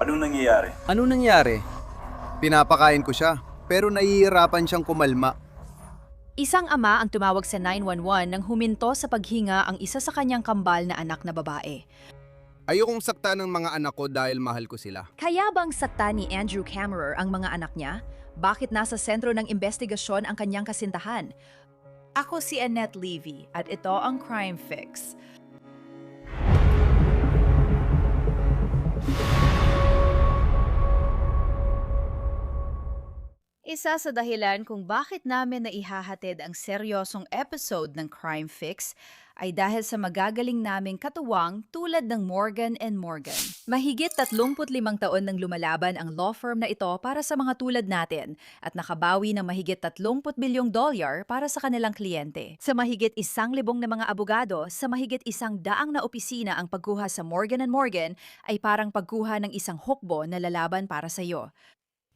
Anong nangyayari? Ano nangyari? Pinapakain ko siya, pero nahihirapan siyang kumalma. Isang ama ang tumawag sa 911 nang huminto sa paghinga ang isa sa kanyang kambal na anak na babae. Ayokong sakta ng mga anak ko dahil mahal ko sila. Kaya bang sakta ni Andrew Kammerer ang mga anak niya? Bakit nasa sentro ng investigasyon ang kanyang kasintahan? Ako si Annette Levy at ito ang Crime Fix. Isa sa dahilan kung bakit namin naihahatid ang seryosong episode ng Crime Fix ay dahil sa magagaling naming katuwang tulad ng Morgan & Morgan. Mahigit 35 taon nang lumalaban ang law firm na ito para sa mga tulad natin at nakabawi ng mahigit 30 bilyong dolyar para sa kanilang kliyente. Sa mahigit 1,000 na mga abogado, sa mahigit 100 na opisina ang pagkuha sa Morgan & Morgan ay parang pagkuha ng isang hukbo na lalaban para sa iyo.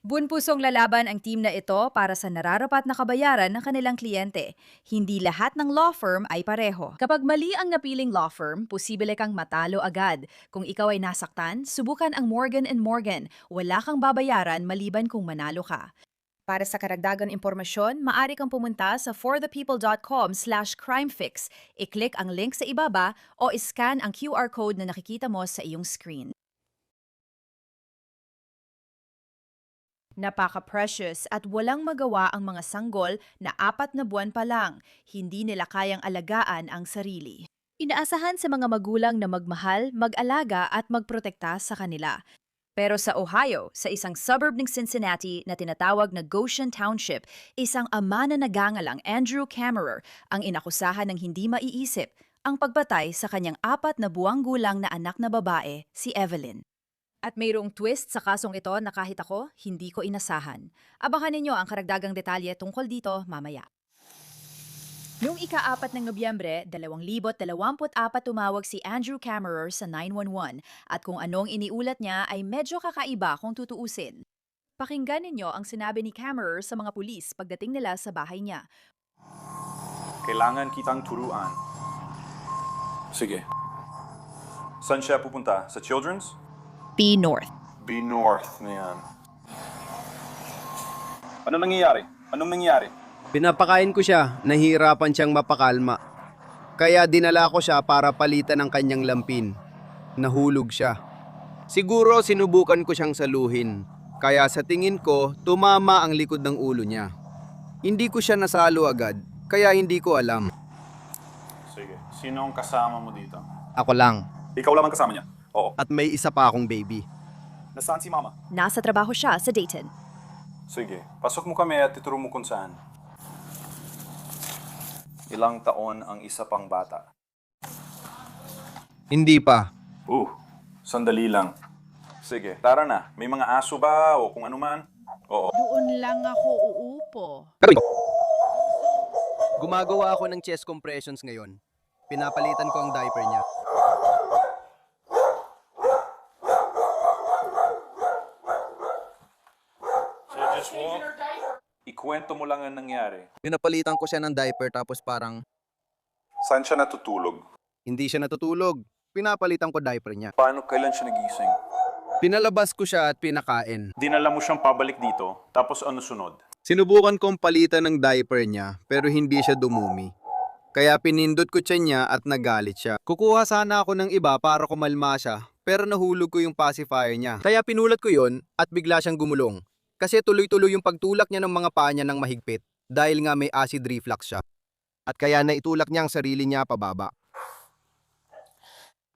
Buwan-pusong lalaban ang team na ito para sa nararapat na kabayaran ng kanilang kliyente. Hindi lahat ng law firm ay pareho. Kapag mali ang napiling law firm, posible kang matalo agad. Kung ikaw ay nasaktan, subukan ang Morgan & Morgan. Wala kang babayaran maliban kung manalo ka. Para sa karagdagang impormasyon, maaari kang pumunta sa forthepeople.com/crimefix. I-click ang link sa ibaba o iscan ang QR code na nakikita mo sa iyong screen. Napaka-precious at walang magawa ang mga sanggol na 4 na buwan pa lang. Hindi nila kayang alagaan ang sarili. Inaasahan sa mga magulang na magmahal, mag-alaga at magprotekta sa kanila. Pero sa Ohio, sa isang suburb ng Cincinnati na tinatawag na Goshen Township, isang ama na nagangalang Andrew Kammerer ang inakusahan ng hindi maiisip ang pagpatay sa kanyang 4 na buwang gulang na anak na babae, si Evelyn. At mayroong twist sa kasong ito na kahit ako, hindi ko inasahan. Abangan ninyo ang karagdagang detalye tungkol dito mamaya. Noong ika-4 ng Nobyembre, 2024 tumawag si Andrew Kammerer sa 911 at kung anong iniulat niya ay medyo kakaiba kung tutuusin. Pakinggan ninyo ang sinabi ni Kammerer sa mga pulis pagdating nila sa bahay niya. Kailangan kitang turuan. Sige. Saan siya pupunta? Sa Children's? B North. B North na yan. Ano nangyayari? Anong nangyayari? Pinapakain ko siya, nahihirapan siyang mapakalma. Kaya dinala ko siya para palitan ng kanyang lampin. Nahulog siya. Siguro sinubukan ko siyang saluhin. Kaya sa tingin ko, tumama ang likod ng ulo niya. Hindi ko siya nasalo agad, kaya hindi ko alam. Sige. Sino ang kasama mo dito? Ako lang. Ikaw lang ang kasama niya? Oo. At may isa pa akong baby. Nasaan si Mama? Nasa trabaho siya sa Dayton. Sige. Pasok mo kami at ituro mo kung saan. Ilang taon ang isa pang bata? Hindi pa. Sandali lang. Sige, tara na. May mga aso ba o kung ano man? Oo. Doon lang ako uupo. Gumagawa ako ng chest compressions ngayon. Pinapalitan ko ang diaper niya. Ikwento mo lang ang nangyari. Pinapalitan ko siya ng diaper tapos parang Saan siya natutulog? hindi siya natutulog. Pinapalitan ko diaper niya. Paano kailan siya nagising? Pinalabas ko siya at pinakain. Dinala mo siyang pabalik dito, tapos ano sunod? Sinubukan kong palitan ng diaper niya pero hindi siya dumumi. Kaya pinindot ko siya niya at nagalit siya. Kukuha sana ako ng iba para kumalma siya pero nahulog ko yung pacifier niya. Kaya pinulat ko yon at bigla siyang gumulong. Kasi tuloy-tuloy yung pagtulak niya ng mga paa niya ng mahigpit dahil nga may acid reflux siya. At kaya naitulak niya ang sarili niya pababa.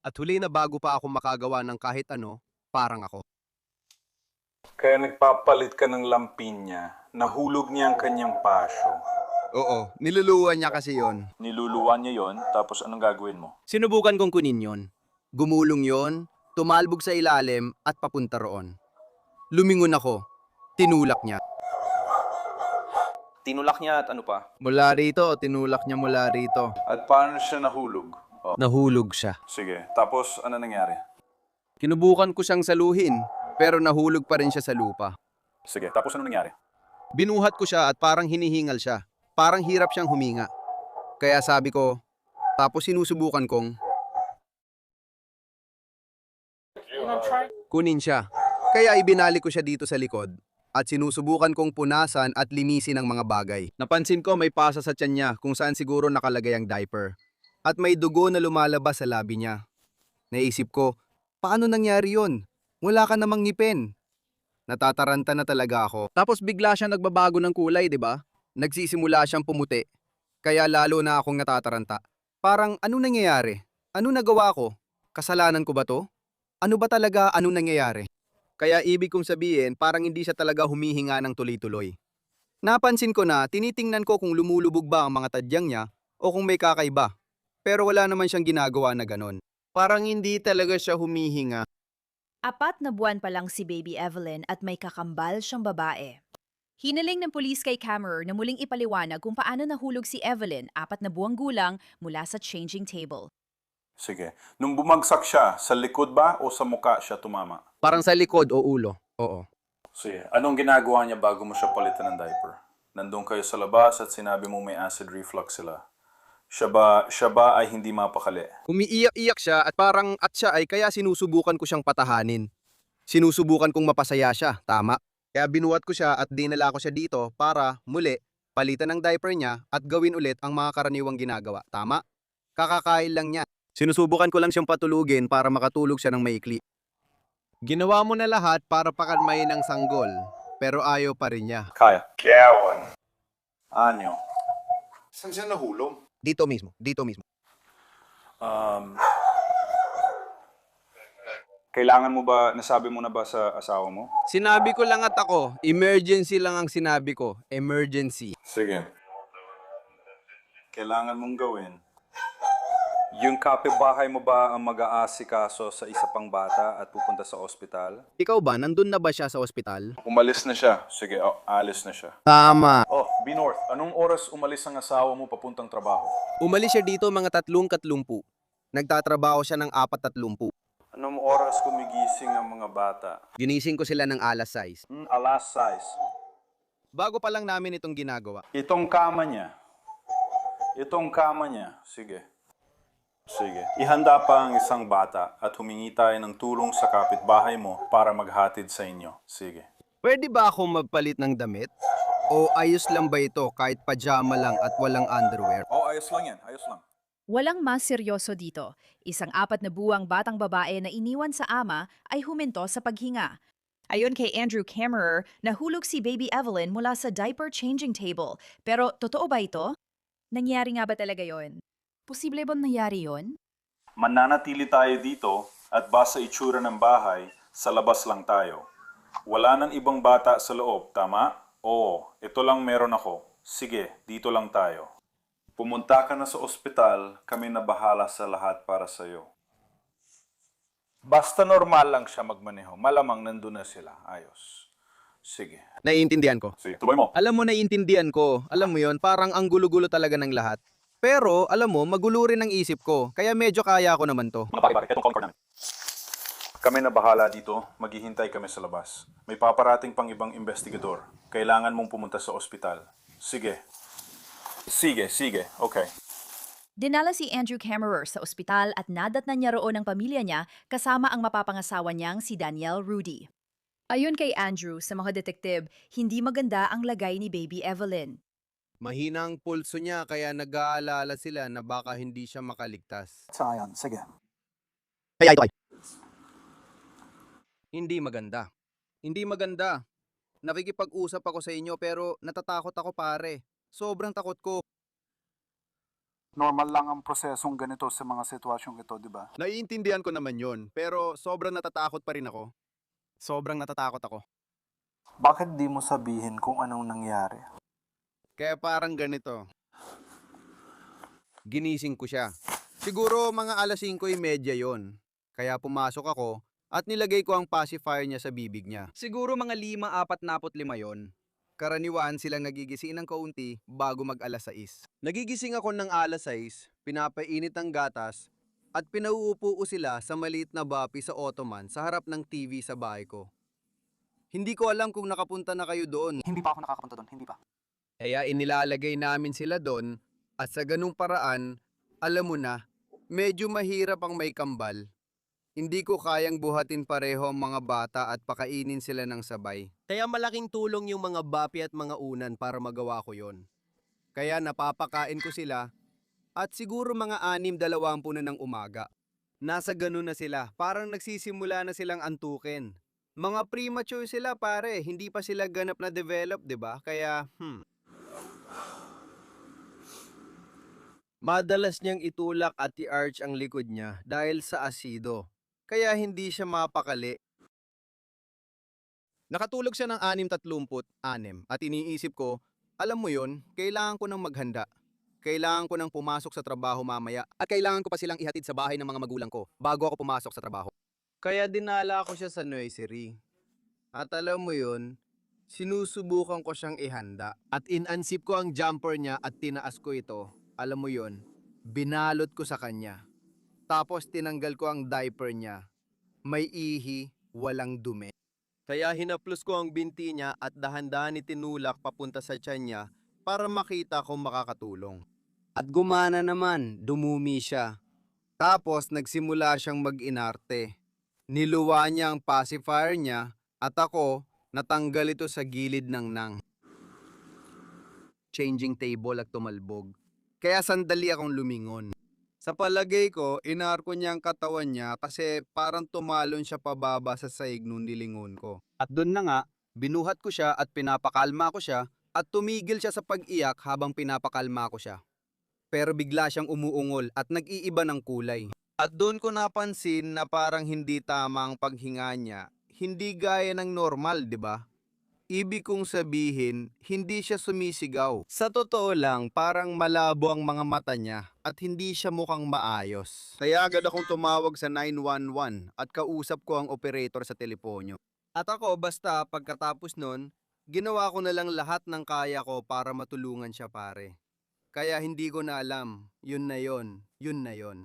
At huli na bago pa ako makagawa ng kahit ano, parang ako. Kaya nagpapalit ka ng lampin niya, nahulog niya ang kanyang pasyo. Oo, niluluwan niya kasi yon. Niluluwan niya yon, tapos anong gagawin mo? Sinubukan kong kunin yon. Gumulong yon, tumalbog sa ilalim at papunta roon. Lumingon ako. Tinulak niya. Tinulak niya at ano pa? Mula rito, tinulak niya mula rito. At paano siya nahulog? Nahulog siya. Sige, tapos ano nangyari? Kinubukan ko siyang saluhin, pero nahulog pa rin siya sa lupa. Sige, tapos ano nangyari? Binuhat ko siya at parang hinihingal siya. Parang hirap siyang huminga. Kaya sabi ko, tapos sinusubukan kong kunin siya. Kaya ibinalik ko siya dito sa likod at sinusubukan kong punasan at linisin ang mga bagay. Napansin ko may pasa sa tiyan niya kung saan siguro nakalagay ang diaper. At may dugo na lumalabas sa labi niya. Naisip ko, paano nangyari yon? Wala ka namang ngipin. Natataranta na talaga ako. Tapos bigla siya nagbabago ng kulay, di ba? Nagsisimula siyang pumuti. Kaya lalo na akong natataranta. Parang ano nangyayari? Ano nagawa ko? Kasalanan ko ba to? Ano ba talaga anong nangyayari? Kaya ibig kong sabihin parang hindi siya talaga humihinga ng tuloy-tuloy. Napansin ko na tinitingnan ko kung lumulubog ba ang mga tadyang niya o kung may kakaiba. Pero wala naman siyang ginagawa na ganon. Parang hindi talaga siya humihinga. 4 na buwan pa lang si Baby Evelyn at may kakambal siyang babae. Hinaling ng pulis kay Kammerer na muling ipaliwanag kung paano nahulog si Evelyn 4 na buwang gulang mula sa changing table. Sige. Nung bumagsak siya, sa likod ba o sa muka siya tumama? Parang sa likod o ulo. Oo. Sige. Anong ginagawa niya bago mo siya palitan ng diaper? Nandun kayo sa labas at sinabi mo may acid reflux sila. Siya ba ay hindi mapakali? Umiiyak-iyak siya at parang at siya ay kaya sinusubukan ko siyang patahanin. Sinusubukan kong mapasaya siya, tama? Kaya binuhat ko siya at dinala ko siya dito para, muli, palitan ng diaper niya at gawin ulit ang mga karaniwang ginagawa, tama? Kakakain lang niya. Sinusubukan ko lang siyang patulugin para makatulog siya ng maikli. Ginawa mo na lahat para pakalmayin ang sanggol, pero ayaw pa rin niya. Kaya. Kiyawan. Anyo. Saan siya nahulog? Dito mismo, dito mismo. Kailangan mo ba, nasabi mo na ba sa asawa mo? Sinabi ko lang at ako, emergency lang ang sinabi ko, emergency. Sige. Kailangan mong gawin. Yung kapitbahay mo ba ang mag-aasikaso sa isa pang bata at pupunta sa ospital? Ikaw ba, nandun na ba siya sa ospital? Umalis na siya. Sige, alis na siya. Tama. Oh, B-North, anong oras umalis ang asawa mo papuntang trabaho? Umalis siya dito mga 3:30. Nagtatrabaho siya ng 4:30. Anong oras kumigising ang mga bata? Ginising ko sila ng alas 6. Alas 6. Bago pa lang namin itong ginagawa. Itong kama niya. Sige. Sige. Ihanda pa ang isang bata at humingi tayo ng tulong sa kapitbahay mo para maghatid sa inyo. Sige. Pwede ba akong magpalit ng damit? O ayos lang ba ito kahit pajama lang at walang underwear? Oh, ayos lang yan. Ayos lang. Walang mas seryoso dito. Isang 4 na buwang batang babae na iniwan sa ama ay huminto sa paghinga. Ayon kay Andrew Kammerer, nahulog si Baby Evelyn mula sa diaper changing table. Pero totoo ba ito? Nangyari nga ba talaga yon? Posible bang nangyari yon? Mananatili tayo dito at basta itsura ng bahay, sa labas lang tayo. Wala nang ibang bata sa loob, tama? Oo, ito lang meron ako. Sige, dito lang tayo. Pumunta ka na sa ospital, kami na bahala sa lahat para sa'yo. Basta normal lang siya magmaneho. Malamang nandun na sila. Ayos. Sige. Naiintindihan ko. Sige, tuloy mo. Alam mo, naiintindihan ko. Alam mo yon, parang ang gulo-gulo talaga ng lahat. Pero, alam mo, magulo rin ang isip ko. Kaya medyo kaya ko naman to. Mga pare-pare, itong concord namin. Kami na bahala dito. Maghihintay kami sa labas. May paparating pang ibang investigador. Kailangan mong pumunta sa ospital. Sige. Sige. Okay. Dinala si Andrew Kammerer sa ospital at nadatnan niya roon ang pamilya niya kasama ang mapapangasawa niyang si Danielle Rudy. Ayon kay Andrew sa mga detektib, hindi maganda ang lagay ni Baby Evelyn. Mahina ang pulso niya kaya nag-aalala sila na baka hindi siya makaligtas. Sayang, sige. Kaya ito ay. Hindi maganda. Hindi maganda. Nakikipag-usap ako sa inyo pero natatakot ako pare. Sobrang takot ko. Normal lang ang prosesong ganito sa mga sitwasyong ito, di ba? Naiintindihan ko naman yon, pero sobrang natatakot pa rin ako. Sobrang natatakot ako. Bakit di mo sabihin kung anong nangyari? Kaya parang ganito. Ginising ko siya. Siguro mga alas 5:30 yon. Kaya pumasok ako at nilagay ko ang pacifier niya sa bibig niya. Siguro mga 5:45 yon. Karaniwan silang nagigising ng kaunti bago mag-alas 6. Nagigising ako ng alas 6, pinapainit ang gatas, at pinauupo ko sila sa maliit na bapi sa ottoman sa harap ng TV sa bahay ko. Hindi ko alam kung nakapunta na kayo doon. Hindi pa ako nakakapunta doon, hindi pa. Kaya inilalagay namin sila doon at sa ganung paraan, alam mo na, medyo mahirap ang may kambal. Hindi ko kayang buhatin pareho ang mga bata at pakainin sila ng sabay. Kaya malaking tulong yung mga bapi at mga unan para magawa ko yon. Kaya napapakain ko sila at siguro mga 6:20 na ng umaga. Nasa ganun na sila, parang nagsisimula na silang antukin. Mga premature sila pare, hindi pa sila ganap na develop, 'di ba? Kaya, Madalas niyang itulak at i-arch ang likod niya dahil sa asido. kaya hindi siya mapakali. Nakatulog siya ng 6:36 at iniisip ko, alam mo yon, kailangan ko nang maghanda. Kailangan ko nang pumasok sa trabaho mamaya at kailangan ko pa silang ihatid sa bahay ng mga magulang ko bago ako pumasok sa trabaho. Kaya dinala ko siya sa nursery. At alam mo yon, sinusubukan ko siyang ihanda. At inansip ko ang jumper niya at tinaas ko ito. Alam mo yon, binalot ko sa kanya. Tapos tinanggal ko ang diaper niya. May ihi, walang dumi. Kaya hinaplos ko ang binti niya at dahan-dahan itinulak papunta sa tiyan niya para makita kung makakatulong. At gumana naman, dumumi siya. Tapos nagsimula siyang mag-inarte. Niluwa niya ang pacifier niya at ako natanggal ito sa gilid ng nang. Changing table at tumalbog. Kaya sandali akong lumingon. Sa palagay ko, inarko niya ang katawan niya kasi parang tumalon siya pababa sa saig nung nilingon ko. At doon na nga, binuhat ko siya at pinapakalma ko siya at tumigil siya sa pag-iyak habang pinapakalma ko siya. Pero bigla siyang umuungol at nag-iiba ng kulay. At doon ko napansin na parang hindi tama ang paghinga niya. Hindi gaya ng normal, di ba? Ibig kong sabihin, hindi siya sumisigaw. Sa totoo lang, parang malabo ang mga mata niya at hindi siya mukhang maayos. Kaya agad akong tumawag sa 911 at kausap ko ang operator sa teleponyo. At ako basta pagkatapos nun, ginawa ko na lang lahat ng kaya ko para matulungan siya pare. Kaya hindi ko na alam, yun na yun.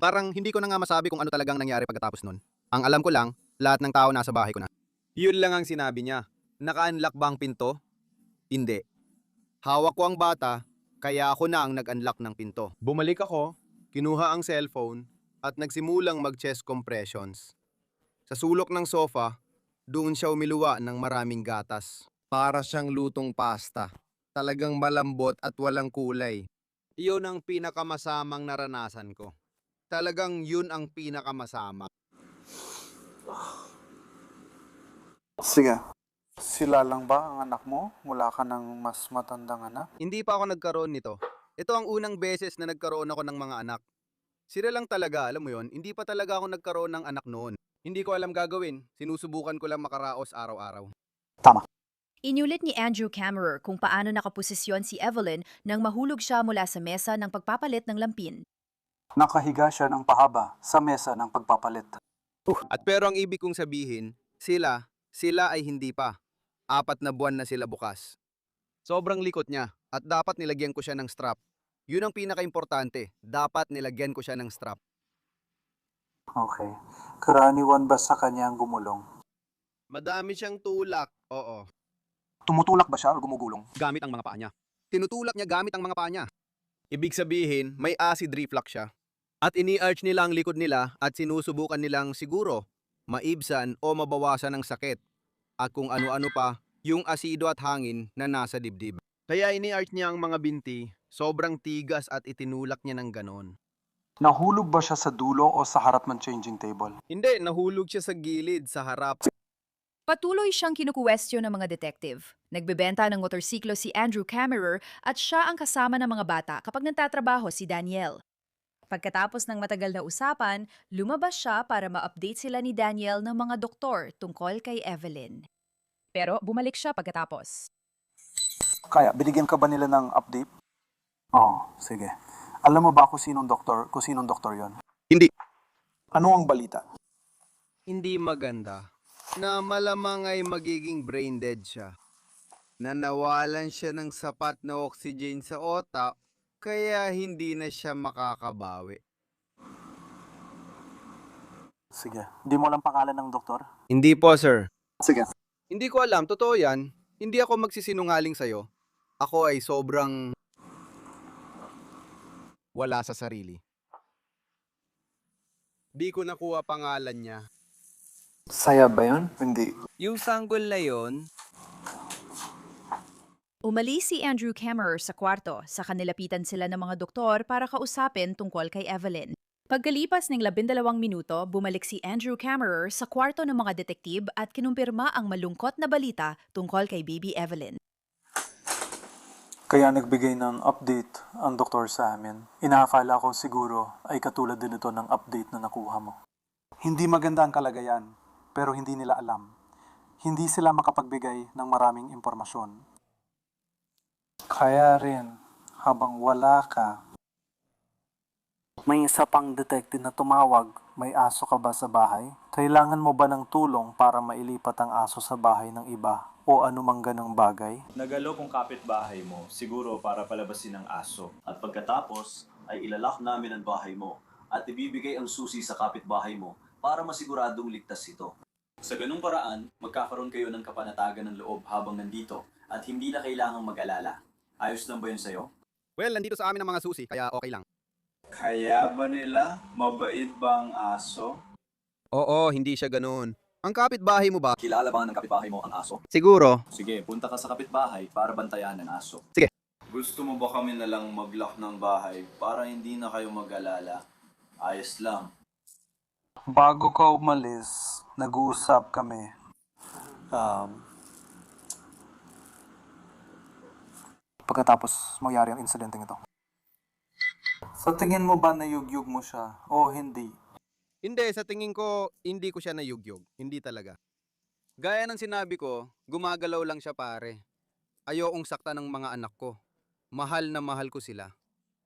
Parang hindi ko na nga masabi kung ano talagang nangyari pagkatapos nun. Ang alam ko lang, lahat ng tao nasa bahay ko na. Yun lang ang sinabi niya. Naka-unlock ba ang pinto? Hindi. Hawak ko ang bata, kaya ako na ang nag-unlock ng pinto. Bumalik ako, kinuha ang cellphone, at nagsimulang mag-chest compressions. Sa sulok ng sofa, doon siya umiluwa ng maraming gatas. Para siyang lutong pasta. Talagang malambot at walang kulay. Iyon ang pinakamasamang naranasan ko. Talagang yun ang pinakamasama. Sige. Sila lang ba ang anak mo? Wala ka ng mas matandang anak? Hindi pa ako nagkaroon nito. Ito ang unang beses na nagkaroon ako ng mga anak. Sila lang talaga, alam mo yon, hindi pa talaga ako nagkaroon ng anak noon. Hindi ko alam gagawin, sinusubukan ko lang makaraos araw-araw. Inulit ni Andrew Kammerer kung paano nakaposisyon si Evelyn nang mahulog siya mula sa mesa ng pagpapalit ng lampin. Nakahiga siya ng pahaba sa mesa ng pagpapalit. At pero ang ibig kong sabihin, sila ay hindi pa. 4 na buwan na sila bukas. Sobrang likot niya at dapat nilagyan ko siya ng strap. Yun ang pinaka-importante, dapat nilagyan ko siya ng strap. Okay. Karaniwan ba sa kanya ang gumulong? Madami siyang tulak, oo. Tumutulak ba siya o gumugulong? Gamit ang mga paa niya. Tinutulak niya gamit ang mga paa niya. Ibig sabihin, may acid reflux siya. At ini-arch nila ang likod nila at sinusubukan nilang siguro maibsan o mabawasan ng sakit. At kung ano-ano pa, yung asido at hangin na nasa dibdib. Kaya ini-arch niya ang mga binti, sobrang tigas at itinulak niya ng ganon. Nahulog ba siya sa dulo o sa harap ng changing table? Hindi, nahulog siya sa gilid, sa harap. Patuloy siyang kinukuwestiyon ng mga detective. Nagbebenta ng motorsiklo si Andrew Kammerer at siya ang kasama ng mga bata kapag nagtatrabaho si Daniel. Pagkatapos ng matagal na usapan, lumabas siya para ma-update sila ni Daniel ng mga doktor tungkol kay Evelyn. Pero bumalik siya pagkatapos. Kaya, binigyan ka ba nila ng update? Oo, sige. Alam mo ba kung sinong doktor yon? Hindi. Ano ang balita? Hindi maganda. Na malamang ay magiging brain dead siya. Na nawalan siya ng sapat na oxygen sa otak, kaya hindi na siya makakabawi. Sige. Di mo alam pangalan ng doktor? Hindi po, sir. Sige. Hindi ko alam, totoo yan. Hindi ako magsisinungaling sa'yo. Ako ay sobrang wala sa sarili. Di ko nakuha pangalan niya. Saya ba yun? Hindi. Yung sanggol na yon, Umalis si Andrew Kammerer sa kwarto, saka nilapitan sila ng mga doktor para kausapin tungkol kay Evelyn. Pagkalipas ng 12 minuto, bumalik si Andrew Kammerer sa kwarto ng mga detektib at kinumpirma ang malungkot na balita tungkol kay baby Evelyn. Kaya nagbigay ng update ang doktor sa amin. Inaakala ko siguro ay katulad din ito ng update na nakuha mo. Hindi maganda ang kalagayan, pero hindi nila alam. Hindi sila makapagbigay ng maraming impormasyon. Kaya rin, habang wala ka, may isa pang detective na tumawag. May aso ka ba sa bahay? Kailangan mo ba ng tulong para mailipat ang aso sa bahay ng iba o anumang ganong bagay? Nagalo kong kapitbahay mo, siguro para palabasin ang aso. At pagkatapos, ay ilalak namin ang bahay mo at ibibigay ang susi sa kapitbahay mo para masiguradong ligtas ito. Sa ganung paraan, magkakaroon kayo ng kapanatagan ng loob habang nandito at hindi na kailangang mag-alala. Ayos lang ba yun sa'yo? well, nandito sa amin ang mga susi, kaya okay lang. Kaya ba nila? Mabait ba ang aso? Oo, hindi siya ganoon. Ang kapitbahay mo ba? Kilala ba ng kapitbahay mo ang aso? Siguro. Sige, punta ka sa kapitbahay para bantayan ang aso. Sige. Gusto mo ba kami na lang mag-lock ng bahay para hindi na kayo mag-alala? Ayos lang. Bago ka umalis, nag-uusap kami. Pagkatapos mangyari ang insidenteng ito. Sa tingin mo ba nayugyug mo siya o hindi? Hindi, sa tingin ko, hindi ko siya nayugyog. Hindi talaga. Gaya ng sinabi ko, gumagalaw lang siya pare. Ayokong sakta ng mga anak ko. Mahal na mahal ko sila.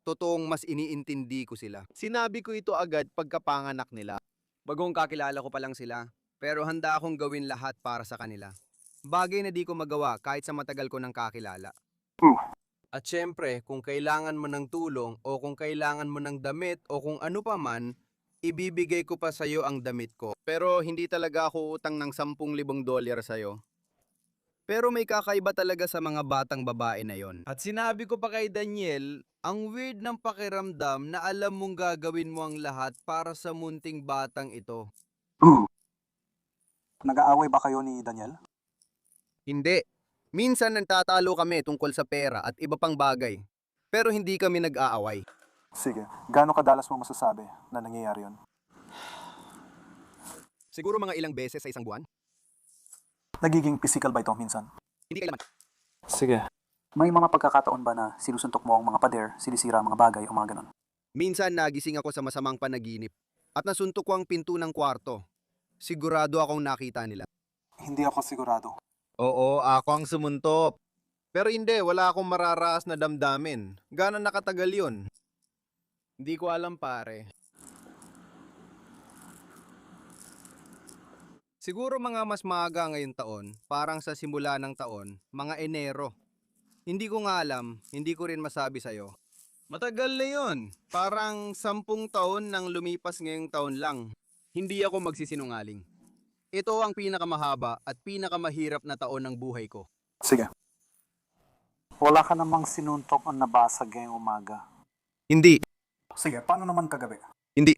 Totoong mas iniintindi ko sila. Sinabi ko ito agad pagkapanganak nila. Bagong kakilala ko pa lang sila, pero handa akong gawin lahat para sa kanila. Bagay na di ko magawa kahit sa matagal ko ng kakilala. At syempre, kung kailangan mo ng tulong o kung kailangan mo ng damit o kung ano pa man, ibibigay ko pa sa'yo ang damit ko. Pero hindi talaga ako utang ng $10,000 sa'yo. Pero may kakaiba talaga sa mga batang babae na yon. At sinabi ko pa kay Daniel, ang weird ng pakiramdam na alam mong gagawin mo ang lahat para sa munting batang ito. Nag-aaway ba kayo ni Daniel? Hindi. Minsan nagtatalo kami tungkol sa pera at iba pang bagay. Pero hindi kami nag-aaway. Sige, gaano kadalas mo masasabi na nangyayari yun? Siguro mga ilang beses sa isang buwan. Nagiging physical ba ito minsan? Hindi kailaman. Sige. May mga pagkakataon ba na sinusuntok mo ang mga pader, sinisira ang mga bagay o mga ganon? Minsan nagising ako sa masamang panaginip at nasuntok ko ang pinto ng kwarto. Sigurado akong nakita nila. Hindi ako sigurado. Oo, ako ang sumuntok. Pero hindi, wala akong mararaas na damdamin. Gano'n nakatagal yun? Hindi ko alam pare. Siguro mga mas maaga ngayong taon, parang sa simula ng taon, mga Enero. Hindi ko nga alam, hindi ko rin masabi sa'yo. Matagal na yun. Parang 10 taon nang lumipas ngayong taon lang. Hindi ako magsisinungaling. Ito ang pinakamahaba at pinakamahirap na taon ng buhay ko. Sige. Wala ka namang sinuntok ang nabasag ngayong umaga. Hindi. Sige, paano naman kagabi? Hindi.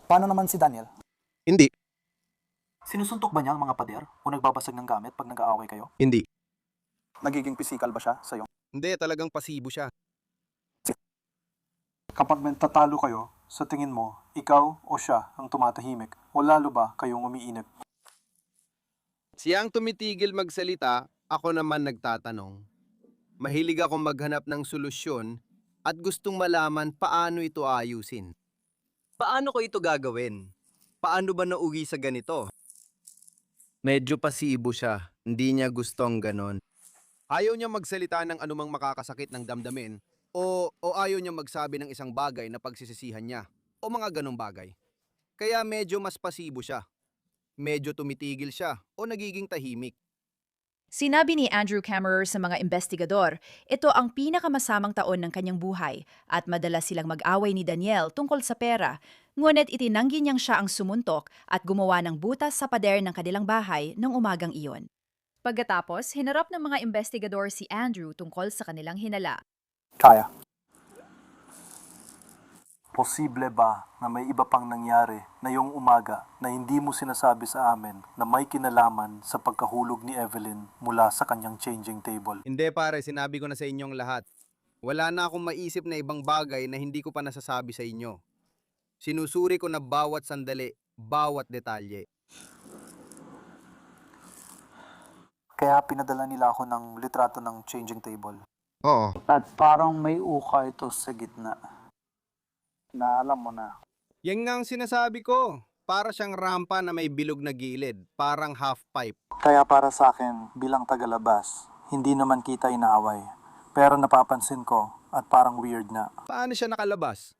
Paano naman si Daniel? Hindi. Sinusuntok ba niya ang mga pader o nagbabasag ng gamit pag nag-aaway kayo? Hindi. Nagiging physical ba siya sa'yo? Hindi, talagang pasibo siya. Kapag may tatalo kayo, sa tingin mo, ikaw o siya ang tumatahimik o lalo ba kayong umiinip? Siya ang tumitigil magsalita, ako naman nagtatanong. Mahilig akong maghanap ng solusyon at gustong malaman paano ito ayusin. Paano ko ito gagawin? Paano ba nauwi sa ganito? Medyo pasibo siya, hindi niya gustong ganon. Ayaw niya magsalita ng anumang makakasakit ng damdamin o ayaw niya magsabi ng isang bagay na pagsisisihan niya o mga ganong bagay. Kaya medyo mas pasibo siya. Medyo tumitigil siya o nagiging tahimik. Sinabi ni Andrew Kammerer sa mga investigador, ito ang pinakamasamang taon ng kanyang buhay at madalas silang mag-away ni Daniel tungkol sa pera, ngunit itinanggi niyang siya ang sumuntok at gumawa ng butas sa pader ng kanilang bahay noong umagang iyon. Pagkatapos, hinarap ng mga investigador si Andrew tungkol sa kanilang hinala. Kaya. Posible ba na may iba pang nangyari ngayong umaga na hindi mo sinasabi sa amin na may kinalaman sa pagkahulog ni Evelyn mula sa kanyang changing table? Hindi pare, sinabi ko na sa inyong lahat. Wala na akong maisip na ibang bagay na hindi ko pa nasasabi sa inyo. Sinusuri ko na bawat sandali, bawat detalye. Kaya pinadala nila ako ng litrato ng changing table. Oo. At parang may uka ito sa gitna. Na alam mo na. Yan nga ang sinasabi ko. Para siyang rampa na may bilog na gilid, parang half pipe. Kaya para sa akin, bilang tagalabas, hindi naman kita inaaway. Pero napapansin ko at parang weird na. Paano siya nakalabas?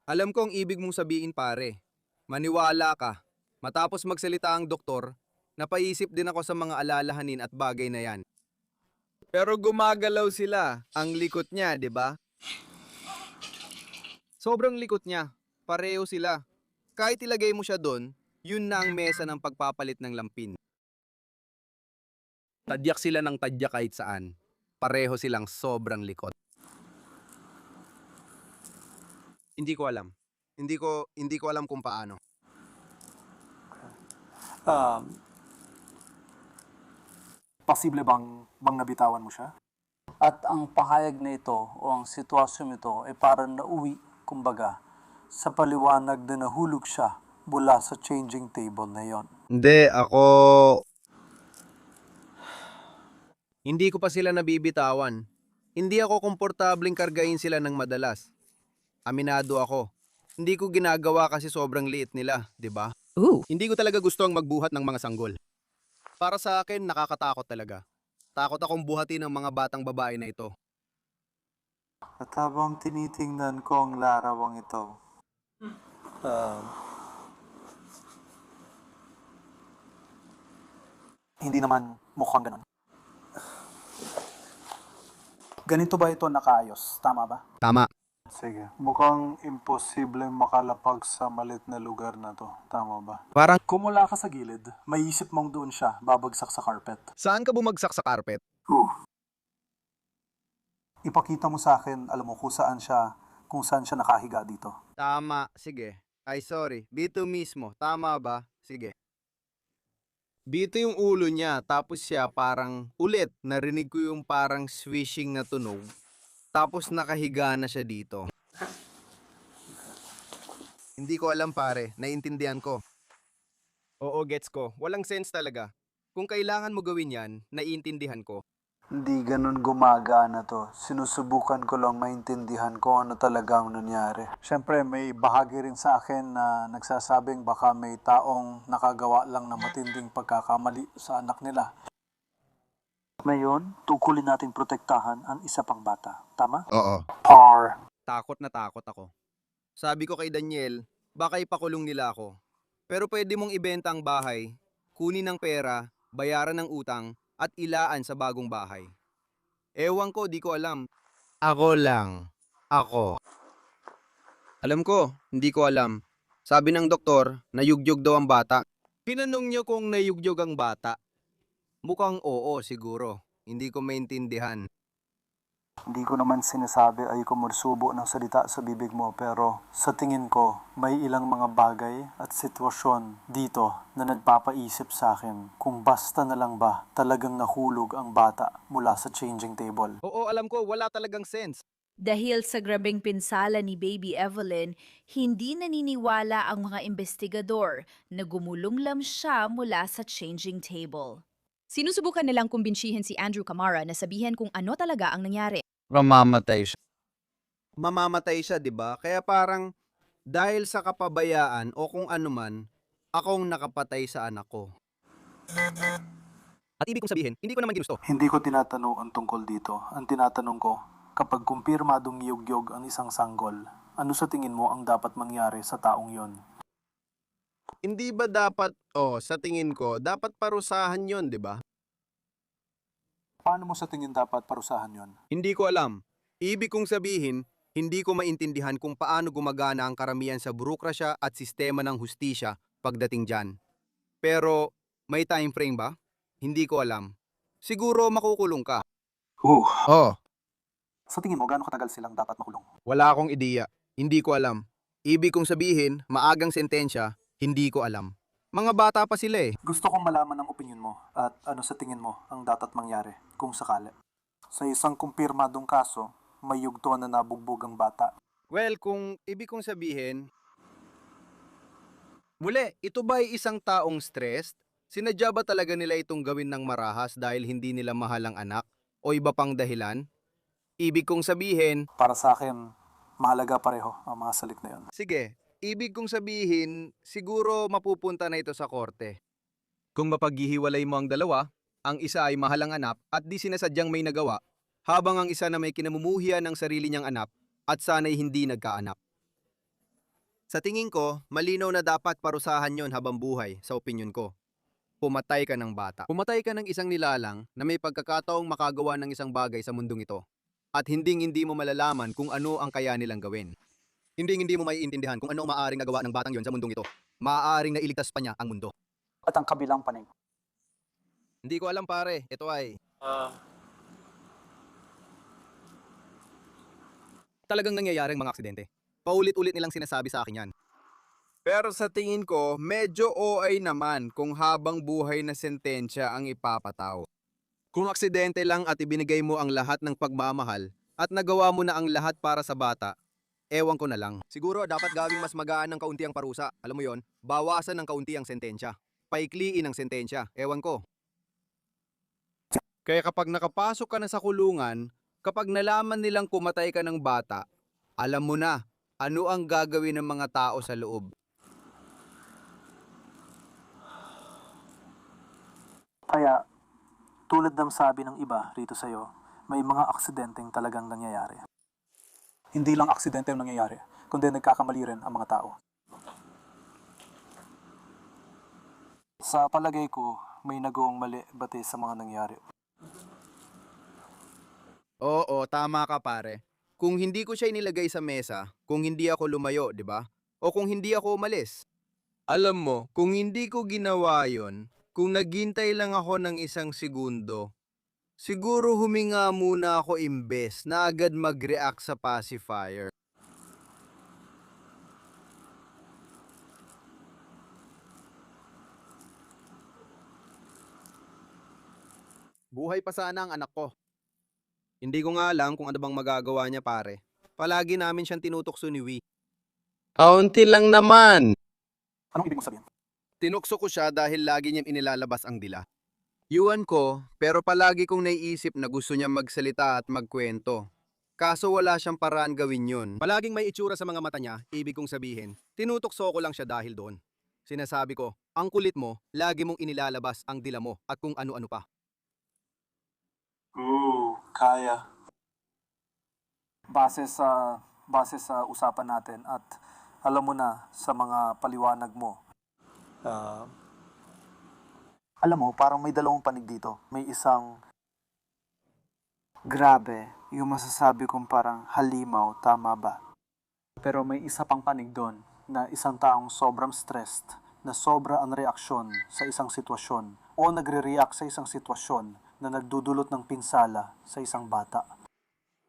Alam ko ang ibig mong sabihin pare. Maniwala ka. Matapos magsalita ang doktor, napaisip din ako sa mga alalahanin at bagay na yan. Pero gumagalaw sila. Ang likot niya, di ba? Sobrang likot niya. Pareho sila. Kahit ilagay mo siya doon, yun na ang mesa ng pagpapalit ng lampin. Tadyak sila ng tadyak kahit saan. Pareho silang sobrang likot. Hindi ko alam. Hindi ko alam kung paano. Posible bang nabitawan mo siya? At ang pahayag na ito o ang sitwasyon ito ay parang nauwi, kumbaga, sa paliwanag na nahulog siya mula sa changing table na yon. Hindi, ako... Hindi ko pa sila nabibitawan. Hindi ako komportabling kargain sila ng madalas. Aminado ako. Hindi ko ginagawa kasi sobrang liit nila, di ba? Hindi ko talaga gusto ang magbuhat ng mga sanggol. Para sa akin, nakakatakot talaga. Takot akong buhatin ng mga batang babae na ito. At habang tinitingnan ko ang larawang ito, hindi naman mukhang ganun. Ganito ba ito nakaayos? Tama ba? Tama. Sige. Mukhang imposible makalapag sa malit na lugar na to. Tama ba? Parang, Kung mula ka sa gilid, may isip mong doon siya, babagsak sa carpet. saan ka bumagsak sa carpet? Ipakita mo sa akin, alam mo, kung saan siya nakahiga dito. Tama, sige. Ay, sorry. Bito mismo. Tama ba? Sige. Bito yung ulo niya, tapos siya parang ulit. Narinig ko yung parang swishing na tunog. Tapos nakahiga na siya dito. Hindi ko alam pare, naiintindihan ko. Oo, gets ko. Walang sense talaga. Kung kailangan mo gawin yan, naiintindihan ko. Hindi ganun gumagana to. Sinusubukan ko lang maintindihan ko ano talaga ang nangyari. Siyempre, may bahagi rin sa akin na nagsasabing baka may taong nakagawa lang ng matinding pagkakamali sa anak nila. Ngayon, tungkulin natin protektahan ang isa pang bata. Tama? Oo. Or Takot na takot ako. Sabi ko kay Daniel, baka ipakulong nila ako. Pero pwede mong ibenta ang bahay, kunin ng pera, bayaran ng utang, at ilaan sa bagong bahay. Ewan ko, di ko alam. Ako lang. Ako. Alam ko, hindi ko alam. Sabi ng doktor, nayugyog daw ang bata. Tinanong niyo kung nayugyog ang bata. Mukhang oo siguro. Hindi ko maintindihan. hindi ko naman sinasabi ay kumursubo ng salita sa bibig mo, pero sa tingin ko, may ilang mga bagay at sitwasyon dito na nagpapaisip sa akin kung basta na lang ba talagang nahulog ang bata mula sa changing table. Oo, alam ko, wala talagang sense. Dahil sa grabeng pinsala ni Baby Evelyn, hindi naniniwala ang mga investigador na gumulunglam siya mula sa changing table. Sinusubukan nilang kumbinsihin si Andrew Camara na sabihin kung ano talaga ang nangyari. Mamamatay siya, 'di ba? Kaya parang dahil sa kapabayaan o kung ano man, akong nakapatay sa anak ko. At ibig kong sabihin, hindi ko naman ginusto. Hindi ko tinatanong ang tungkol dito. Ang tinatanong ko, kapag kumpirmadong yugyog ang isang sanggol, ano sa tingin mo ang dapat mangyari sa taong yon? Hindi ba dapat, sa tingin ko, dapat parusahan 'yon, 'di ba? Paano mo sa tingin dapat parusahan yon? Hindi ko alam. Ibig kong sabihin, hindi ko maintindihan kung paano gumagana ang karamihan sa burokrasya at sistema ng hustisya pagdating dyan. Pero, may time frame ba? Hindi ko alam. Siguro makukulong ka. Oh, Sa tingin mo, gaano katagal silang dapat makulong? wala akong ideya. Hindi ko alam. Ibig kong sabihin, maagang sentensya, hindi ko alam. Mga bata pa sila eh. Gusto kong malaman ang opinion mo at ano sa tingin mo ang dapat mangyari kung sakali. Sa isang kumpirmadong kaso, may yugto na nabugbog ang bata. Well, kung ibig kong sabihin, muli, ito ba ay isang taong stressed? Sinadya ba talaga nila itong gawin ng marahas dahil hindi nila mahal ang anak? O iba pang dahilan? Ibig kong sabihin, Para sa akin, mahalaga pareho ang mga salik na yun. sige, ibig kong sabihin, siguro mapupunta na ito sa korte. Kung mapaghihiwalay mo ang dalawa, ang isa ay mahal ang anak at di sinasadyang may nagawa, habang ang isa na may kinamumuhian ng sarili niyang anak at sana'y hindi nagkaanak. Sa tingin ko, malinaw na dapat parusahan yon habang buhay, sa opinyon ko. Pumatay ka ng bata. Pumatay ka ng isang nilalang na may pagkakataong makagawa ng isang bagay sa mundong ito. At hindi mo malalaman kung ano ang kaya nilang gawin. Hindi mo maiintindihan kung ano ang maaaring nagawa ng batang yon sa mundong ito. Maaaring nailigtas pa niya ang mundo. At ang kabilang panig. Hindi ko alam pare, ito ay... Talagang nangyayaring mga aksidente. Paulit-ulit nilang sinasabi sa akin yan. Pero sa tingin ko, medyo OA naman kung habang buhay na sentensya ang ipapataw. Kung aksidente lang at ibinigay mo ang lahat ng pagmamahal at nagawa mo na ang lahat para sa bata, ewan ko na lang. Siguro dapat gawing mas magaan ng kaunti ang parusa. Alam mo yon, bawasan ng kaunti ang sentensya. Paikliin ang sentensya. Ewan ko. Kaya kapag nakapasok ka na sa kulungan, kapag nalaman nilang pumatay ka ng bata, alam mo na ano ang gagawin ng mga tao sa loob. Kaya, tulad ng sabi ng iba rito sa'yo, may mga aksidenteng talagang nangyayari. Hindi lang aksidente ang nangyayari, kundi nagkakamali rin ang mga tao. Sa palagay ko, may nagawang mali batay sa mga nangyari. Oo, tama ka pare. Kung hindi ko siya inilagay sa mesa, kung hindi ako lumayo, di ba? O kung hindi ako umalis. Alam mo, kung hindi ko ginawa yon, kung naghintay lang ako ng isang segundo, siguro huminga muna ako imbes na agad mag-react sa pacifier. Buhay pa sana ang anak ko. Hindi ko nga alam kung ano bang magagawa niya pare. Palagi namin siyang tinutokso ni Wee. Kaunti lang naman. Anong ibig mong sabihin? Tinukso ko siya dahil lagi niyang inilalabas ang dila. Yuan ko, pero palagi kong naiisip na gusto niya magsalita at magkwento. Kaso wala siyang paraan gawin yun. Palaging may itsura sa mga mata niya, ibig kong sabihin, tinutokso ko lang siya dahil doon. Sinasabi ko, ang kulit mo, lagi mong inilalabas ang dila mo at kung ano-ano pa. Kaya. Base sa usapan natin at alam mo na sa mga paliwanag mo. Alam mo, parang may dalawang panig dito. May isang grabe, yung masasabi kong parang halimaw, tama ba? Pero may isa pang panig doon na isang taong sobrang stressed, na sobra ang reaksyon sa isang sitwasyon o nagre-react sa isang sitwasyon na nagdudulot ng pinsala sa isang bata.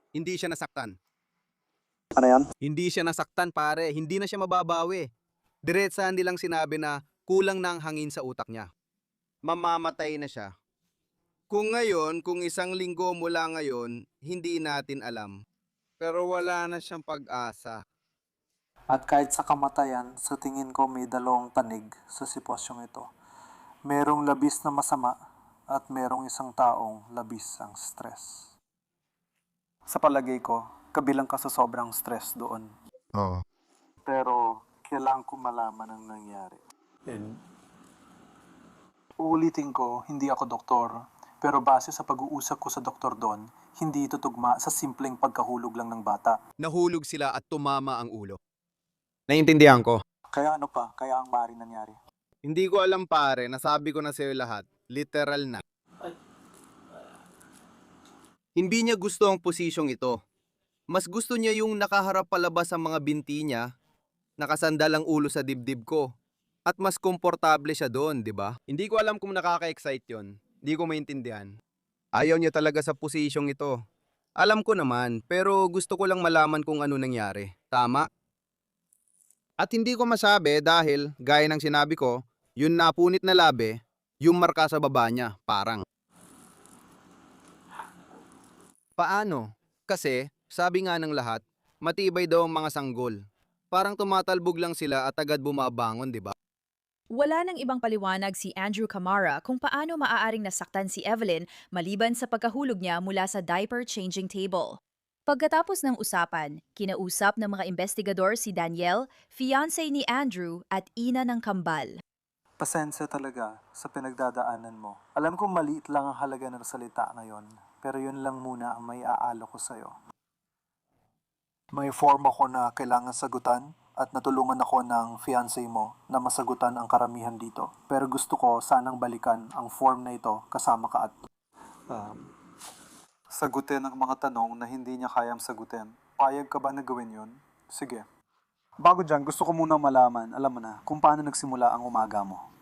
Hindi siya nasaktan. Ano yan? Hindi siya nasaktan pare, hindi na siya mababawi. Diretsahan nilang sinabi na kulang na ang hangin sa utak niya. Mamamatay na siya. Kung isang linggo mula ngayon, hindi natin alam. Pero wala na siyang pag-asa. At kahit sa kamatayan, sa tingin ko may dalawang panig sa sitwasyong ito. Merong labis na masama at merong isang taong labis ang stress. Sa palagay ko, kabilang ka sa sobrang stress doon. Oo. Pero kailangan ko malaman ang nangyari. Uulitin ko, hindi ako doktor, pero base sa pag-uusap ko sa doktor doon, hindi ito tugma sa simpleng pagkahulog lang ng bata. Nahulog sila at tumama ang ulo. Naiintindihan ko. Kaya ano pa, kaya ang maaaring nangyari. Hindi ko alam pare, nasabi ko na sa'yo lahat. Literal na. Hindi niya gusto ang posisyong ito. Mas gusto niya yung nakaharap palabas ang mga binti niya, nakasandal ang ulo sa dibdib ko. At mas komportable siya doon, di ba? Hindi ko alam kung nakaka-excite yon. Hindi ko maintindihan. Ayaw niya talaga sa posisyong ito. Alam ko naman, pero gusto ko lang malaman kung ano nangyari. Tama? At hindi ko masabi dahil, gaya ng sinabi ko, yung napunit na labi, yung marka sa baba niya, parang. Paano? Kasi, sabi nga ng lahat, matibay daw ang mga sanggol. Parang tumatalbog lang sila at agad bumabangon, di ba? Wala nang ibang paliwanag si Andrew Camara kung paano maaaring nasaktan si Evelyn maliban sa pagkahulog niya mula sa diaper changing table. Pagkatapos ng usapan, kinausap ng mga investigador si Danielle, fiancé ni Andrew at ina ng kambal. Pasensya talaga sa pinagdadaanan mo. Alam kong maliit lang ang halaga ng salita ngayon, pero yun lang muna ang may aalo ko sa'yo. May form ako na kailangan sagutan at natulungan ako ng fiancé mo na masagutan ang karamihan dito. Pero gusto ko sanang balikan ang form na ito kasama ka at sagutin ang mga tanong na hindi niya kayang sagutin. Payag ka ba na gawin yun? Sige. Bago dyan, gusto ko muna malaman, alam mo na, kung paano nagsimula ang umaga mo.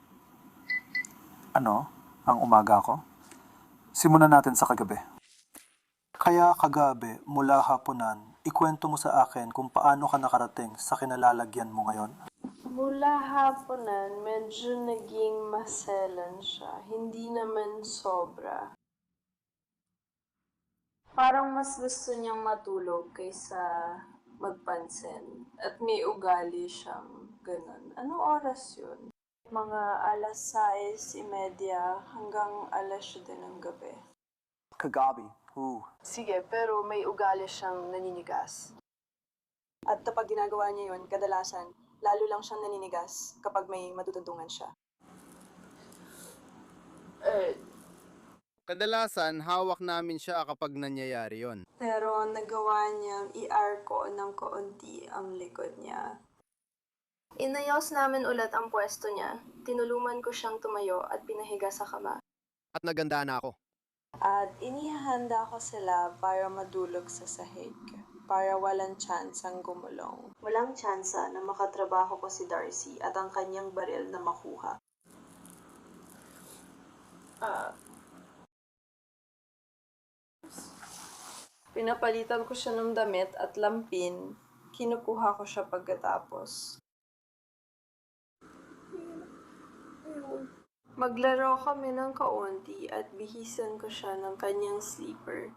Ano? Ang umaga ko? Simulan natin sa kagabi. Kaya kagabi, mula hapunan, ikwento mo sa akin kung paano ka nakarating sa kinalalagyan mo ngayon. Mula hapunan, medyo naging maselan siya. Hindi naman sobra. Parang mas gusto niyang matulog kaysa magpansin. At may ugali siyang ganun. Anong oras yun? Mga alas 6:30 hanggang alas 7 ng gabi. Kagabi? Sige, pero may ugali siyang naninigas. At kapag ginagawa niya yun, kadalasan, lalo lang siyang naninigas kapag may matutuntungan siya. Kadalasan, hawak namin siya kapag nangyayari yon. Pero nagawa niyang i-arco ng kaunti ang likod niya. Inayos namin ulit ang pwesto niya. Tinulungan ko siyang tumayo at pinahiga sa kama. At naganda na ako. At inihanda ko sila para madulog sa sahig. Para walang tsansang gumulong. Walang tsansa na makatrabaho ko si Darcy at ang kanyang baril na makuha. Pinapalitan ko siya ng damit at lampin. Kinukuha ko siya pagkatapos. Maglaro kami ng kaunti at bihisan ko siya ng kanyang sleeper.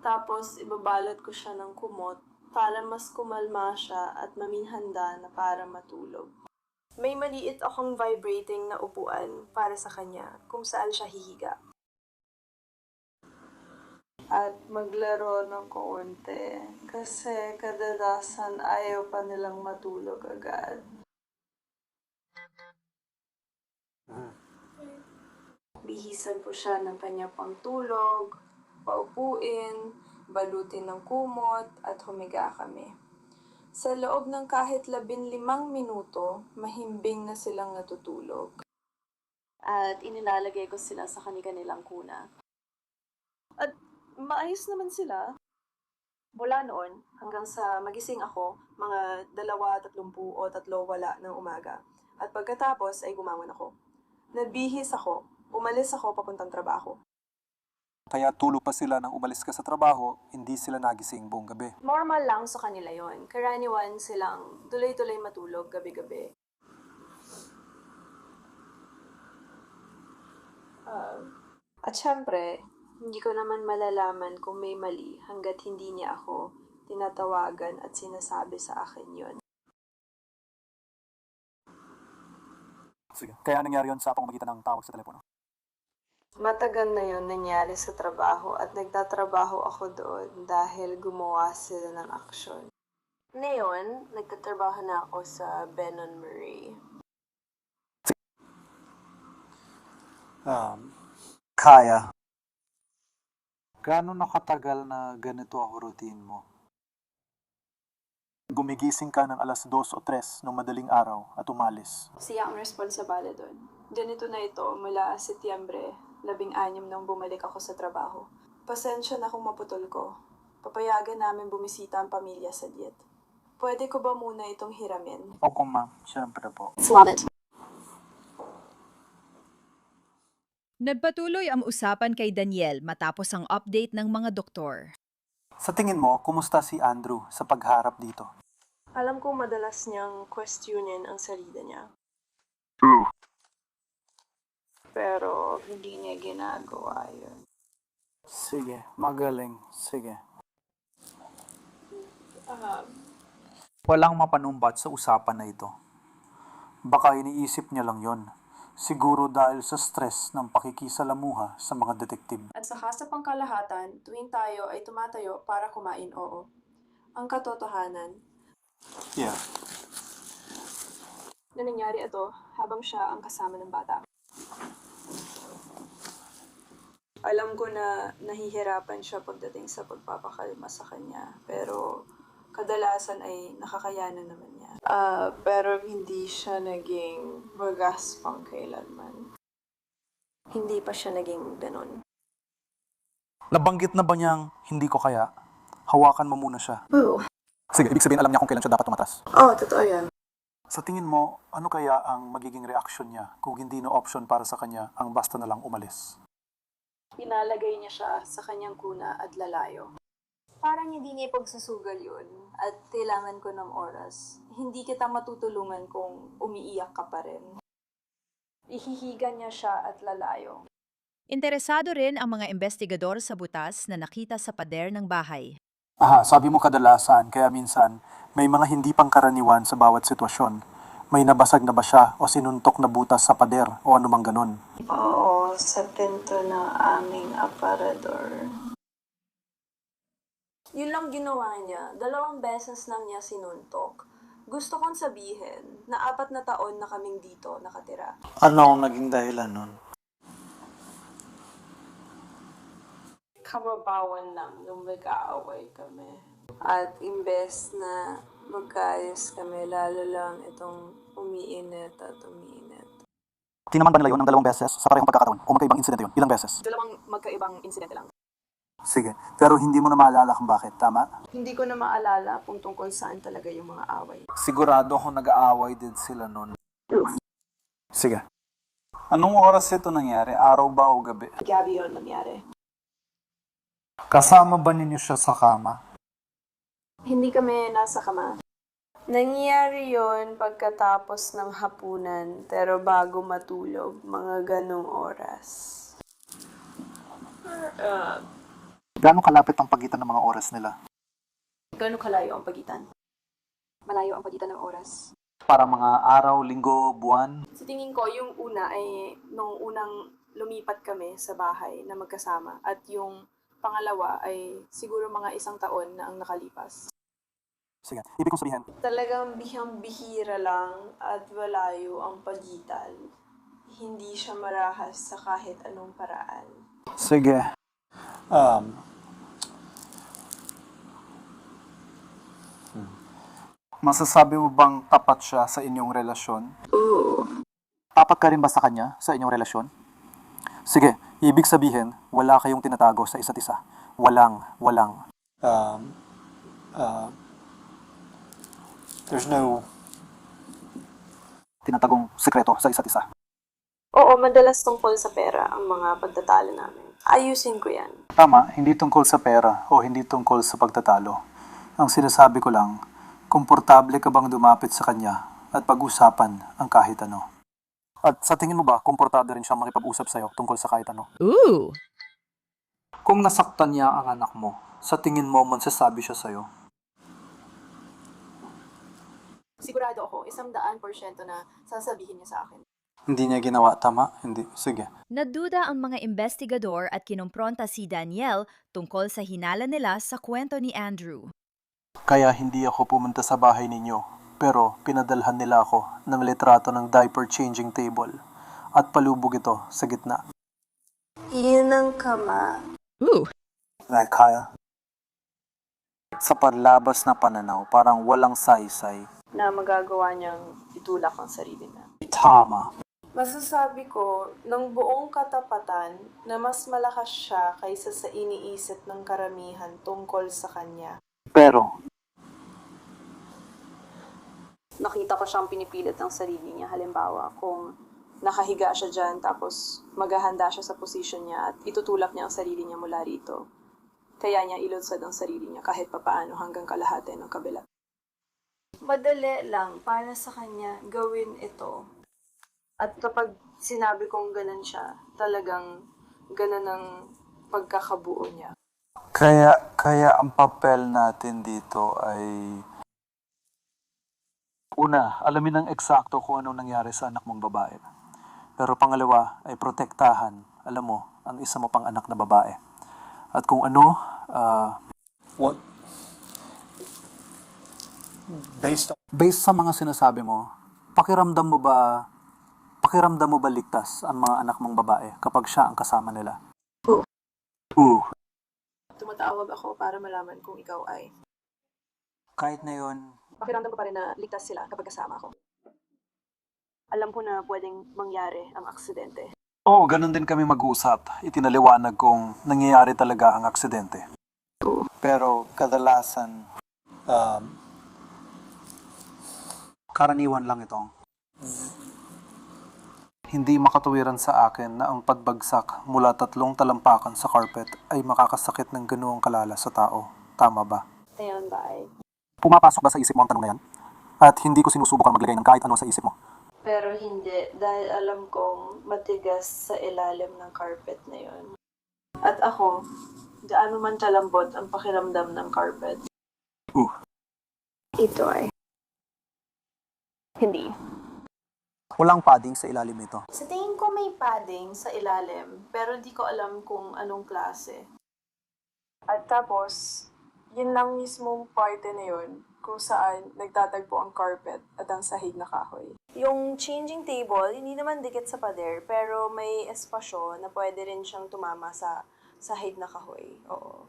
Tapos ibabalot ko siya ng kumot para mas kumalma siya at maminhanda na para matulog. May maliit akong vibrating na upuan para sa kanya kung saan siya hihiga. At maglaro ng kaunti kasi kadalasan ayaw pa nilang matulog agad. Bihisan ko siya ng kanya pangtulog, paupuin, balutin ng kumot at humiga kami. Sa loob ng kahit 15 minuto, mahimbing na silang natutulog. At inilalagay ko sila sa kanilang kuna. At maayos naman sila. Mula noon, hanggang sa magising ako, mga 2:30 o 3 wala ng umaga. At pagkatapos ay gumangon ako. Nabihis ako, umalis ako papuntang trabaho. Kaya tulog pa sila nang umalis ka sa trabaho, hindi sila nagising buong gabi. Normal lang sa kanila yon. Karaniwan silang tuloy-tuloy matulog gabi-gabi. At syempre, hindi ko naman malalaman kung may mali hanggat hindi niya ako tinatawagan at sinasabi sa akin yon. Sige. Kaya nangyari yon sa pamamagitan ng tawag sa telepono. Matagal na yon nangyari sa trabaho at nagtatrabaho ako doon dahil gumawa sila ng aksyon. Ngayon, nagtatrabaho na ako sa Benon Marie. Kaya. Gaano nakatagal na ganito ang routine mo? Gumigising ka ng alas 2 o 3 ng madaling araw at umalis. Siya ang responsable doon. Ganito na ito mula Setyembre 16 nang bumalik ako sa trabaho. Pasensya na kung maputol ko. Papayagan namin bumisita ang pamilya sa diet. Pwede ko ba muna itong hiramin? Opo ma'am, siyempre po. Nagpatuloy ang usapan kay Danielle matapos ang update ng mga doktor. Sa tingin mo, kumusta si Andrew sa pagharap dito? Alam ko madalas niyang questionin ang sarili niya. Pero hindi niya ginagawa yun. Sige, magaling. Sige. Walang mapanumbat sa usapan na ito. Baka iniisip niya lang yon. Siguro dahil sa stress ng pakikisalamuha sa mga detektib. At saka sa pangkalahatan, tuwing tayo ay tumatayo para kumain, oo. Ang katotohanan Yeah. na nangyari ito habang siya ang kasama ng bata. Alam ko na nahihirapan siya pagdating sa pagpapakalma sa kanya, pero kadalasan ay nakakayanan naman niya. Pero hindi siya naging magaspang kailanman. Hindi pa siya naging ganon. Nabanggit na ba niyang hindi ko kaya? Hawakan mo muna siya. Oo. Sige, ibig sabihin alam niya kung kailan siya dapat tumatras. Oo, totoo yan. Sa tingin mo, ano kaya ang magiging reaksyon niya kung hindi na option para sa kanya ang basta na lang umalis? Pinalagay niya siya sa kanyang kuna at lalayo. Parang hindi niya ipagsusugal yun at kailangan ko ng oras. Hindi kita matutulungan kung umiiyak ka pa rin. Ihihiga niya siya at lalayo. Interesado rin ang mga investigador sa butas na nakita sa pader ng bahay. Aha, sabi mo kadalasan, kaya minsan may mga hindi pangkaraniwan sa bawat sitwasyon. May nabasag na ba siya o sinuntok na butas sa pader o anumang ganon? Oo, sa pinto ng aming aparador. Yun lang ginawa niya. 2 beses lang niya sinuntok. Gusto kong sabihin na 4 na taon na kaming dito nakatira. Ano ang naging dahilan nun? Kababawan lang nung mag-aaway kami. At imbes na magkaayos kami, lalo lang itong umiinit at umiinit. Tinaman ba nila yun ng 2 beses sa parehong pagkakataon? O magkaibang insidente yun? Ilang beses? 2 magkaibang insidente lang. Sige, pero hindi mo na maalala kung bakit, tama? Hindi ko na maalala kung tungkol saan talaga yung mga away. Sigurado ako nag-aaway din sila nun. Sige. Anong oras ito nangyari? Araw ba o gabi? Gabi yun nangyari. Kasama ba ninyo siya sa kama? Hindi kami nasa kama. Nangyari yon pagkatapos ng hapunan, pero bago matulog, mga ganong oras. Gaano kalapit ang pagitan ng mga oras nila? Gano'ng kalayo ang pagitan? Malayo ang pagitan ng oras. Para mga araw, linggo, buwan? Sa tingin ko, yung una ay nung unang lumipat kami sa bahay na magkasama at yung pangalawa ay siguro mga 1 taon na ang nakalipas. Sige, ibig kong sabihin. Talagang bihang-bihira lang at malayo ang pagitan. Hindi siya marahas sa kahit anong paraan. Sige. Masasabi mo bang tapat siya sa inyong relasyon? Oo. Tapat ka rin ba sa kanya sa inyong relasyon? Sige, ibig sabihin, wala kayong tinatago sa isa't isa. Walang. There's no tinatagong sekreto sa isa't isa. Oo, madalas tungkol sa pera ang mga pagtatalo namin. Ayusin ko yan. Tama, hindi tungkol sa pera o hindi tungkol sa pagtatalo. Ang sinasabi ko lang, komportable ka bang dumapit sa kanya at pag-usapan ang kahit ano? At sa tingin mo ba, komportable rin siyang makipag-usap sa'yo tungkol sa kahit ano? Ooh! Kung nasaktan niya ang anak mo, sa tingin mo magsasabi siya sa'yo? Sigurado ako, 100% na sasabihin niya sa akin. Hindi niya ginawa, tama? Hindi. Sige. Naduda ang mga investigador at kinumpronta si Danielle tungkol sa hinala nila sa kwento ni Andrew. Kaya hindi ako pumunta sa bahay ninyo, pero pinadalhan nila ako ng litrato ng diaper changing table at palubog ito sa gitna. Iyon ang kama. Ooh! Like kaya? Sa panlabas na pananaw, parang walang saysay. Na magagawa niyang itulak ang sarili niya. Tama. Masasabi ko, ng buong katapatan, na mas malakas siya kaysa sa iniisip ng karamihan tungkol sa kanya. Pero, Nakita ko siyang pinipilit ang sarili niya. Halimbawa, kung nakahiga siya dyan, tapos maghahanda siya sa posisyon niya at itutulak niya ang sarili niya mula rito. Kaya niya ilunsad ang sarili niya kahit papaano hanggang kalahati ng kabila. Madali lang para sa kanya gawin ito. At kapag sinabi kong ganun siya, talagang ganun ang pagkakabuo niya. Kaya ang papel natin dito ay... Una, alamin ng eksakto kung anong nangyari sa anak mong babae. Pero pangalawa ay protektahan, alam mo, ang isa mo pang anak na babae. At kung ano, what? Based sa mga sinasabi mo, pakiramdam mo ba ligtas ang mga anak mong babae kapag siya ang kasama nila? Oo. Tumatawag ako para malaman kung ikaw ay. Kahit na yun, Pakiramdam ko pa rin na ligtas sila kapag kasama ko. Alam ko na pwedeng mangyari ang aksidente. oo, ganun din kami mag-uusap. Itinaliwanag kong nangyayari talaga ang aksidente. Pero kadalasan, karaniwan lang ito. Hindi makatuwiran sa akin na ang pagbagsak mula 3 talampakan sa carpet ay makakasakit ng ganoong kalala sa tao. Tama ba? Ngayon ba ay? Pumapasok ba sa isip mo ang tanong na yan? At hindi ko sinusubukan maglagay ng kahit ano sa isip mo. Pero hindi, dahil alam kong matigas sa ilalim ng carpet na yon. At ako, gaano man kalambot ang pakiramdam ng carpet. Ito ay. Hindi. Walang padding sa ilalim nito. Sa tingin ko may padding sa ilalim, pero di ko alam kung anong klase. At tapos, yun lang mismong parte na yun kung saan nagtatagpo ang carpet at ang sahig na kahoy. Yung changing table, hindi naman dikit sa pader, pero may espasyo na pwede rin siyang tumama sa sahig na kahoy. Oo.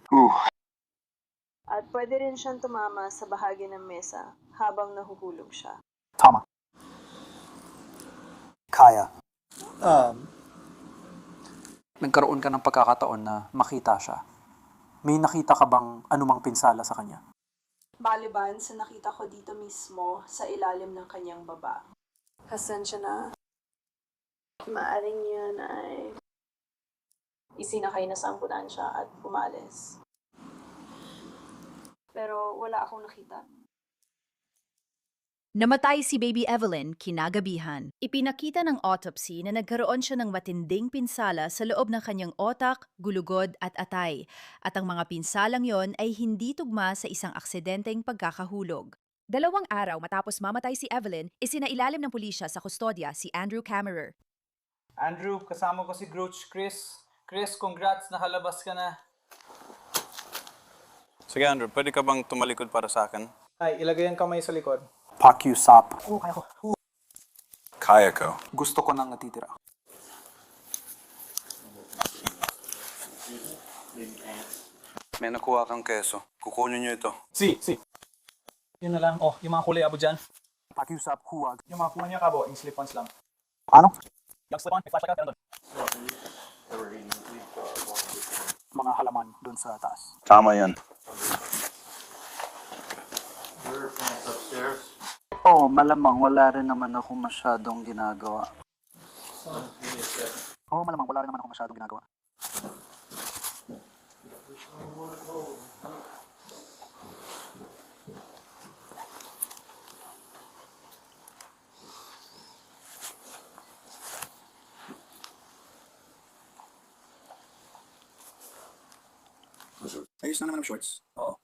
At pwede rin siyang tumama sa bahagi ng mesa habang nahuhulog siya. Tama. Kaya. Nagkaroon ka ng pagkakataon na makita siya. May nakita ka bang anumang pinsala sa kanya? Baliban sa nakita ko dito mismo sa ilalim ng kanyang baba. Pasensya na. Maaring yun ay isinakay na sa ambulansya at umalis. Pero wala akong nakita. Namatay si Baby Evelyn kinagabihan. Ipinakita ng autopsy na nagkaroon siya ng matinding pinsala sa loob ng kanyang otak, gulugod at atay. At ang mga pinsalang yon ay hindi tugma sa isang aksidenteng pagkakahulog. 2 araw matapos mamatay si Evelyn, isinailalim ng pulisya sa kustodya si Andrew Kammerer. Andrew, kasama ko si Grouch Chris. Chris, congrats, nakalabas ka na. Sige Andrew, pwede ka bang tumalikod para sa akin? Ay, ilagay ang kamay sa likod. Pakiusap. Kaya ko. Gusto ko nang natitira. May nakuha kang keso. Kukunin niyo ito. Si. Yun na lang. Oh, yung mga kulay abo dyan. Pakiusap, huwag. Yung mga kuha niya kabo, yung slip-ons lang. Ano? Yung slip-on, may flashlight ka doon. Mga halaman dun sa taas. Tama yan. Oo, malamang wala rin naman ako masyadong ginagawa. Ayos na naman ang shorts. Oo.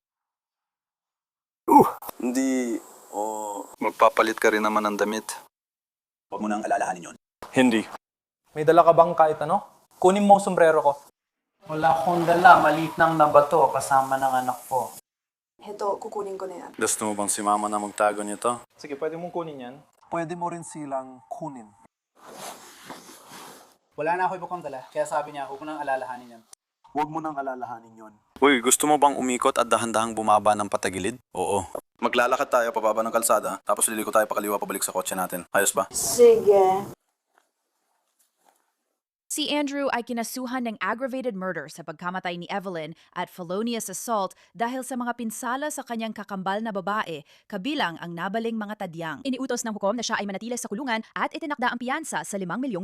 Hindi. Magpapalit ka rin naman ng damit. Huwag mo nang alalahanin yon. Hindi. May dala ka bang kahit ano? Kunin mo ang sombrero ko. Wala akong dala, maliit ng nabato kasama ng anak ko. Heto, kukunin ko na yan. Gusto mo bang si mama na magtago nito? Sige, pwede mong kunin yan. Pwede mo rin silang kunin. Wala na ako ibang dala, kaya sabi niya, huwag mo nang alalahanin yan. Huwag mo nang alalahanin yon. Uy, gusto mo bang umikot at dahan-dahang bumaba ng patagilid? Oo. Maglalakad tayo pababa ng kalsada, tapos liliko tayo pakaliwa pabalik sa kotse natin. Ayos ba? Sige. Si Andrew ay kinasuhan ng aggravated murder sa pagkamatay ni Evelyn at felonious assault dahil sa mga pinsala sa kanyang kakambal na babae, kabilang ang nabaling mga tadyang. Iniutos ng hukom na siya ay manatili sa kulungan at itinakda ang piyansa sa $5 milyong.